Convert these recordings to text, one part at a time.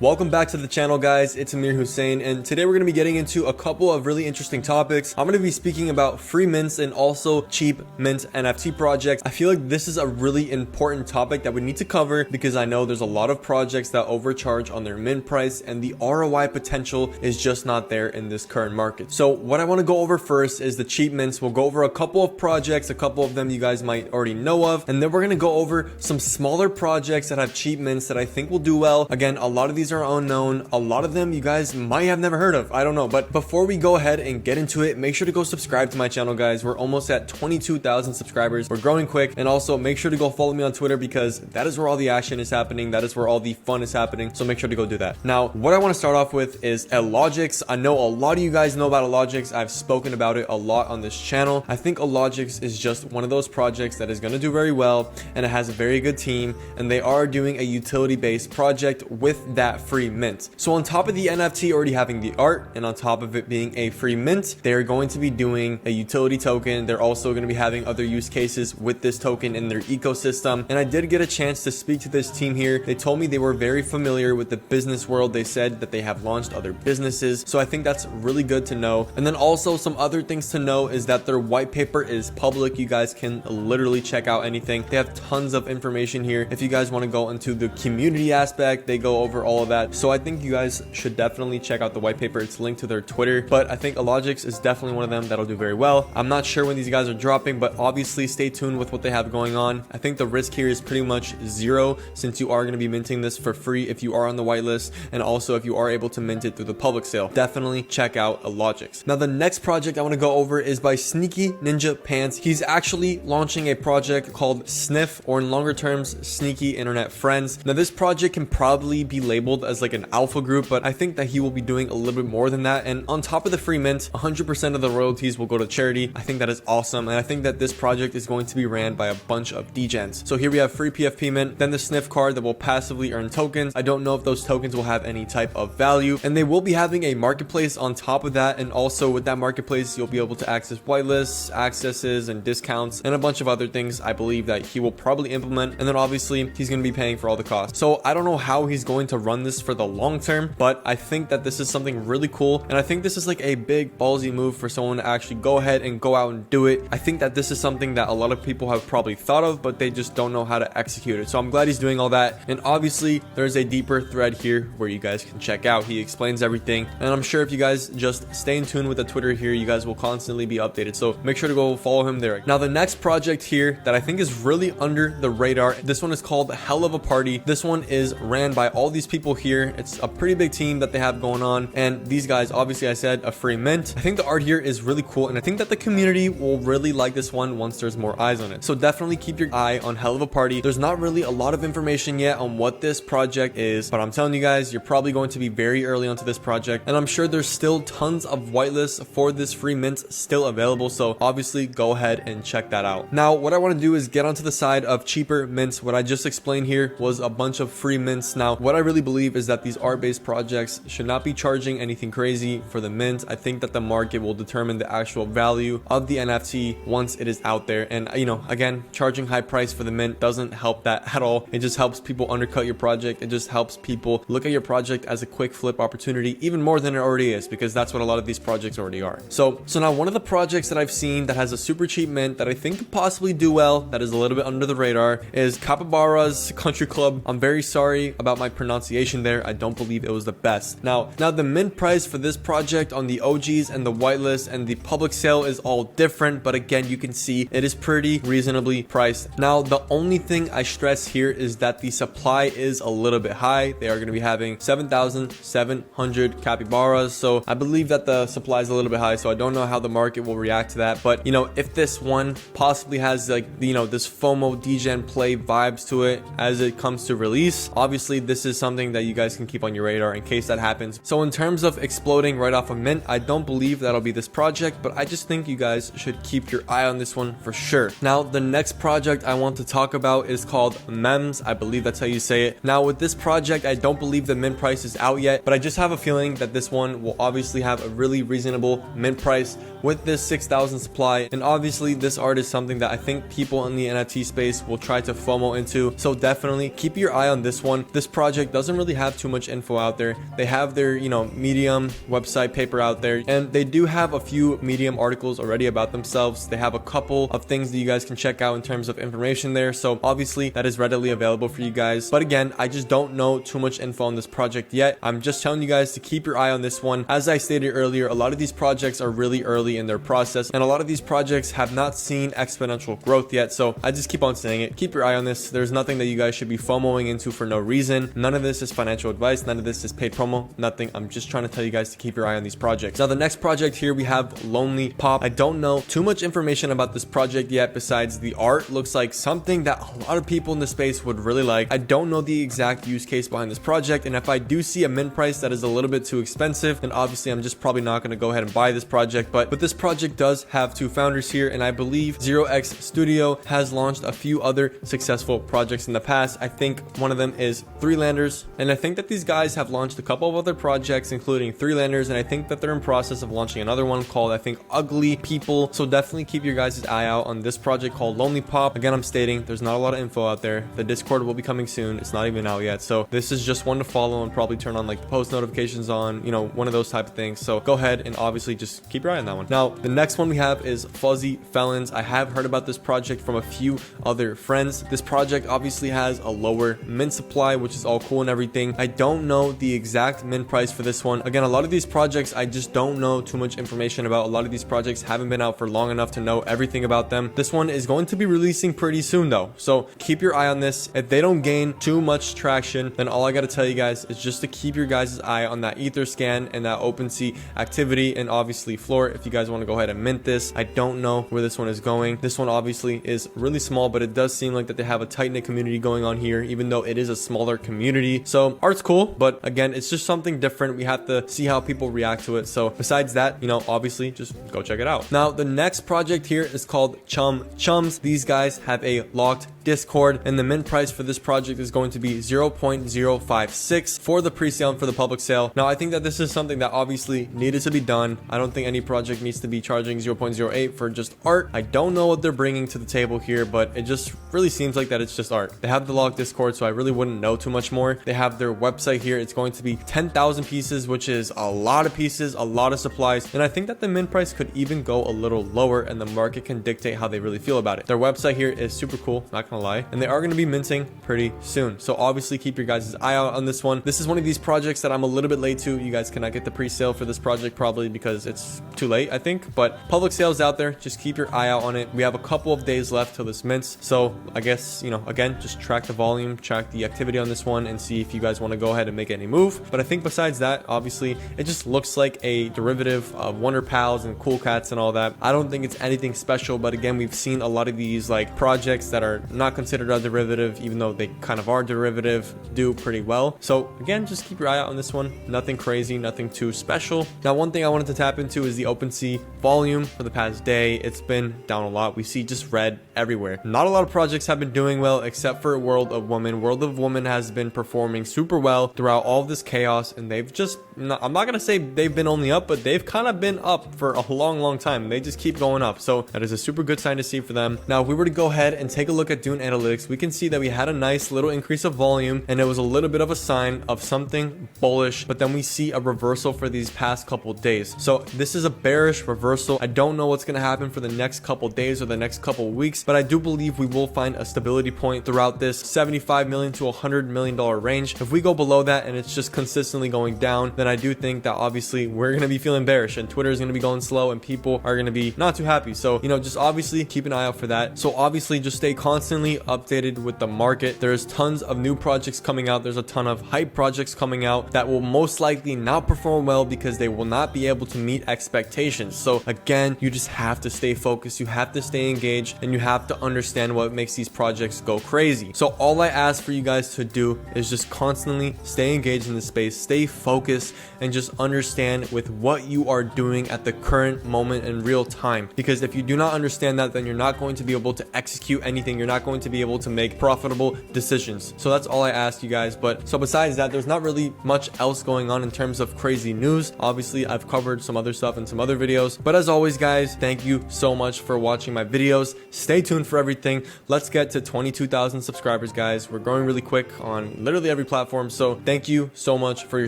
Welcome back to the channel, guys. It's Amir Hussein, and today we're going to be getting into a couple of really interesting topics. I'm going to be speaking about free mints and also cheap mint NFT projects. I feel like this is a really important topic that we need to cover because I know there's a lot of projects that overcharge on their mint price and the ROI potential is just not there in this current market. So what I want to go over first is the cheap mints. We'll go over a couple of projects, a couple of them you guys might already know of, and then we're going to go over some smaller projects that have cheap mints that I think will do well. Again, a lot of these are unknown. A lot of them you guys might have never heard of. I don't know. But before we go ahead and get into it, make sure to go subscribe to my channel, guys. We're almost at 22,000 subscribers. We're growing quick. And also make sure to go follow me on Twitter because that is where all the action is happening. That is where all the fun is happening. So make sure to go do that. Now, what I want to start off with is Logix. I know a lot of you guys know about Logix. I've spoken about it a lot on this channel. I think Logix is just one of those projects that is going to do very well, and it has a very good team, and they are doing a utility-based project with that free mint. So on top of the NFT already having the art, and on top of it being a free mint, they're going to be doing a utility token. They're also going to be having other use cases with this token in their ecosystem. And I did get a chance to speak to this team here. They told me they were very familiar with the business world. They said that they have launched other businesses. So I think that's really good to know. And then also some other things to know is that their white paper is public. You guys can literally check out anything. They have tons of information here. If you guys want to go into the community aspect, they go over all of that. So I think you guys should definitely check out the white paper. It's linked to their Twitter, but I think Logix is definitely one of them that'll do very well. I'm not sure when these guys are dropping, but obviously stay tuned with what they have going on. I think the risk here is pretty much zero since you are going to be minting this for free if you are on the whitelist, and also if you are able to mint it through the public sale. Definitely check out Logix. Now the next project I want to go over is by Sneaky Ninja Pants. He's actually launching a project called Sniff, or in longer terms, Sneaky Internet Friends. Now this project can probably be labeled as like an alpha group, but I think that he will be doing a little bit more than that. And on top of the free mint, 100% of the royalties will go to charity. I think that is awesome, and I think that this project is going to be ran by a bunch of degens. So here we have free PFP mint, then the Sniff card that will passively earn tokens. I don't know if those tokens will have any type of value, and they will be having a marketplace on top of that. And also with that marketplace, you'll be able to access whitelists, accesses, and discounts, and a bunch of other things I believe that he will probably implement. And then obviously he's going to be paying for all the costs. So I don't know how he's going to run this for the long term, but I think that this is something really cool, and I think this is like a big ballsy move for someone to actually go ahead and go out and do it. I think that this is something that a lot of people have probably thought of, but they just don't know how to execute it. So I'm glad he's doing all that. And obviously there's a deeper thread here where you guys can check out. He explains everything, and I'm sure if you guys just stay in tune with the Twitter here, you guys will constantly be updated. So make sure to go follow him there. Now the next project here that I think is really under the radar, this one is called Hell of a Party. This one is ran by all these people here. It's a pretty big team that they have going on, and these guys, obviously I said a free mint. I think the art here is really cool, and I think that the community will really like this one once there's more eyes on it. So definitely keep your eye on Hell of a Party. There's not really a lot of information yet on what this project is, but I'm telling you guys, you're probably going to be very early onto this project, and I'm sure there's still tons of whitelists for this free mint still available. So obviously go ahead and check that out. Now what I want to do is get onto the side of cheaper mints. What I just explained here was a bunch of free mints. Now what I really believe is that these art-based projects should not be charging anything crazy for the mint. I think that the market will determine the actual value of the NFT once it is out there. And you know, again, charging high price for the mint doesn't help that at all. It just helps people undercut your project. It just helps people look at your project as a quick flip opportunity, even more than it already is, because that's what a lot of these projects already are. So now one of the projects that I've seen that has a super cheap mint that I think could possibly do well, that is a little bit under the radar, is Capybara's Country Club. I'm very sorry about my pronunciation there. I don't believe it was the best. Now the mint price for this project on the OGs and the whitelist and the public sale is all different, but again, you can see it is pretty reasonably priced. Now the only thing I stress here is that the supply is a little bit high. They are going to be having 7,700 capybaras, so I believe that the supply is a little bit high. So I don't know how the market will react to that, but you know, if this one possibly has like, you know, this FOMO degen play vibes to it as it comes to release, obviously this is something that you guys can keep on your radar in case that happens. So in terms of exploding right off of mint, I don't believe that'll be this project, but I just think you guys should keep your eye on this one for sure. Now the next project I want to talk about is called Mems. I believe that's how you say it. Now with this project, I don't believe the mint price is out yet, but I just have a feeling that this one will obviously have a really reasonable mint price with this 6,000 supply. And obviously this art is something that I think people in the NFT space will try to FOMO into. So definitely keep your eye on this one. This project doesn't really really have too much info out there. They have their, Medium website paper out there, and they do have a few Medium articles already about themselves. They have a couple of things that you guys can check out in terms of information there. So obviously that is readily available for you guys. But again, I just don't know too much info on this project yet. I'm just telling you guys to keep your eye on this one. As I stated earlier, a lot of these projects are really early in their process, and a lot of these projects have not seen exponential growth yet. So I just keep on saying it. Keep your eye on this. There's nothing that you guys should be FOMOing into for no reason. None of this is financial advice. None of this is paid promo. Nothing. I'm just trying to tell you guys to keep your eye on these projects. Now, the next project here, we have Lonely Pop. I don't know too much information about this project yet besides the art looks like something that a lot of people in the space would really like. I don't know the exact use case behind this project, and if I do see a mint price that is a little bit too expensive, then obviously I'm just probably not going to go ahead and buy this project. But this project does have two founders here, and I believe 0x Studio has launched a few other successful projects in the past. I think one of them is Threelanders, and I think that these guys have launched a couple of other projects including Threelanders, and I think that they're in process of launching another one called, I think, Ugly People. So definitely keep your guys' eye out on this project called Lonely Pop. Again, I'm stating there's not a lot of info out there. The Discord will be coming soon. It's not even out yet, so this is just one to follow and probably turn on like the post notifications on, one of those type of things. So go ahead and obviously just keep your eye on that one. Now, the next one we have is Fuzzy Felons. I have heard about this project from a few other friends. This project obviously has a lower mint supply, which is all cool and everything. I don't know the exact mint price for this one. Again, a lot of these projects I just don't know too much information about. A lot of these projects haven't been out for long enough to know everything about them. This one is going to be releasing pretty soon though, so keep your eye on this. If they don't gain too much traction, then all I got to tell you guys is just to keep your guys' eye on that ether scan and that OpenSea activity, and obviously floor if you guys want to go ahead and mint this. I don't know where this one is going. This one obviously is really small, but it does seem like that they have a tight-knit community going on here, even though it is a smaller community. So art's cool, but again, it's just something different. We have to see how people react to it. So besides that, obviously just go check it out. Now, the next project here is called Chum Chums. These guys have a locked Discord, and the mint price for this project is going to be 0.056 for the pre-sale and for the public sale. Now, I think that this is something that obviously needed to be done. I don't think any project needs to be charging 0.08 for just art. I don't know what they're bringing to the table here, but it just really seems like that it's just art. They have the locked Discord, so I really wouldn't know too much more. They have their website here. It's going to be 10,000 pieces, which is a lot of pieces, a lot of supplies, and I think that the mint price could even go a little lower, and the market can dictate how they really feel about it. Their website here is super cool, not gonna lie, and they are going to be minting pretty soon. So obviously keep your guys' eye out on this one. This is one of these projects that I'm a little bit late to. You guys cannot get the pre-sale for this project probably because it's too late, I think, but public sales out there. Just keep your eye out on it. We have a couple of days left till this mints, so I guess, again, just track the volume, track the activity on this one, and see if you guys want to go ahead and make any move. But I think besides that, obviously it just looks like a derivative of Wonder Pals and Cool Cats and all that. I don't think it's anything special, but again, we've seen a lot of these like projects that are not considered a derivative, even though they kind of are derivative, do pretty well. So again, just keep your eye out on this one. Nothing crazy, nothing too special. Now, one thing I wanted to tap into is the OpenSea volume. For the past day, it's been down a lot. We see just red everywhere. Not a lot of projects have been doing well except for World of Woman. World of Woman has been performing super well throughout all of this chaos, and they've just, I'm not gonna say they've been only up, but they've kind of been up for a long time. They just keep going up, so that is a super good sign to see for them. Now, if we were to go ahead and take a look at Dune Analytics, we can see that we had a nice little increase of volume, and it was a little bit of a sign of something bullish, but then we see a reversal for these past couple days. So this is a bearish reversal. I don't know what's going to happen for the next couple days or the next couple weeks, but I do believe we will find a stability point throughout this $75 million to $100 million range. If we go below that and it's just consistently going down, then I do think that obviously we're going to be feeling bearish, and Twitter is going to be going slow, and people are going to be not too happy. So, just obviously keep an eye out for that. So obviously just stay constantly updated with the market. There's tons of new projects coming out. There's a ton of hype projects coming out that will most likely not perform well because they will not be able to meet expectations. So again, you just have to stay focused. You have to stay engaged, and you have to understand what makes these projects go crazy. So all I ask for you guys to do is just constantly stay engaged in the space, stay focused, and just understand with what you are doing at the current moment in real time. Because if you do not understand that, then you're not going to be able to execute anything. You're not going to be able to make profitable decisions. So that's all I ask you guys. But so besides that, there's not really much else going on in terms of crazy news. Obviously, I've covered some other stuff in some other videos, but as always, guys, thank you so much for watching my videos. Stay tuned for everything. Let's get to 22,000 subscribers, guys. We're growing really quick on literally every platform. platform. So thank you so much for your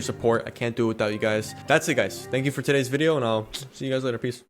support. I can't do it without you guys. That's it, guys. Thank you for today's video, and I'll see you guys later. Peace.